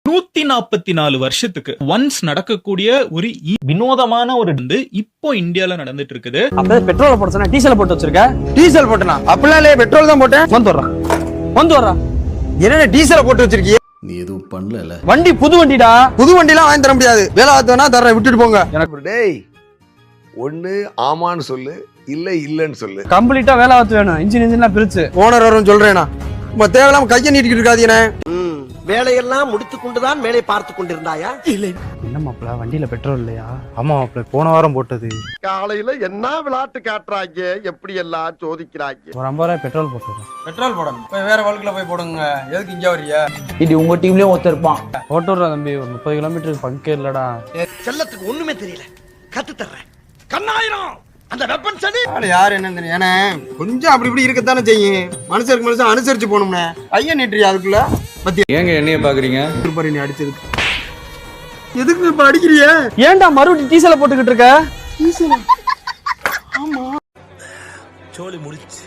144 வருஷத்துக்கு ஒன்ஸ் நடக்கக்கூடிய ஒரு வினோதமான ஒரு இப்போ இந்தியால நடந்துட்டு இருக்குது. அப்ப பெட்ரோல் போட சொன்னா டீசல் போட்டு வச்சிருக்க? டீசல் போட்டனா? அப்பலாம் இல்ல, பெட்ரோல் தான் போட்டேன். வந்து வர்றா. என்ன டீசலை போட்டு வச்சிருக்கீங்க? நீ எதுவும் பண்ணல. வண்டி புது வண்டிடா. புது வண்டிலாம் வாங்கி தர முடியாது. வேலை ஆத்தனா தர விட்டுட்டு போங்க. எனக்கு டேய் ஒண்ணு ஆமான்னு சொல்லு, இல்ல இல்லன்னு சொல்லு. கம்ப்ளீட்டா வேலை ஆத்து வேணும். இன்ஜின்லாம் பிரிச்சு ஓனர் வரும் சொல்றேனா? உங்க தேவையில்லாம கையை நீட்டிக்கிட்டு இருக்காதீனே. வேலையெல்லாம் முடித்துக் கொண்டுதான் வேலை பார்த்து கொண்டிருந்தாயா? இல்லை. என்ன மாப்பிள வண்டியில பெட்ரோல் இல்லையா? ஆமா மாப்பிள, போன வாரம் போட்டது. காலையில என்ன விளையாட்டு காட்டுறாங்க, எப்படி எல்லாம் சோதிக்கிறாங்க. ஒரு 50 ரூபாய் பெட்ரோல் போட்டுறேன். பெட்ரோல் போடணும். போய் வேற வழக்குல போய் போடுங்க. எதுக்கு இங்க வரியா? இது உங்க டீம்லயே ஒருத்தர் இருப்பான். போட்டு விடுறா தம்பி. ஒரு 30 கிலோமீட்டருக்கு பங்கே இல்லடா. செல்லத்துக்கு ஒண்ணுமே தெரியல, கத்து தர்றேன். கண்ணாயிரம் அந்த வெப்பன் சனி யார் என்ன தெரியும்? ஏன்னா கொஞ்சம் அப்படி இப்படி இருக்கத்தானே செய்யும். மனுஷருக்கு மனுஷன் அனுசரிச்சு போகணும்னே. ஐயா நீட்டுறியா அதுக்குள்ள? ஏங்க என்னைய பாக்குறீங்க? திருப்பதி நீ அடிச்சது எதுக்கு இப்ப அடிக்கிறிய? ஏன்டா மறுபடியும் டீசலை போட்டுக்கிட்டு இருக்க? சோலி முடிச்சு.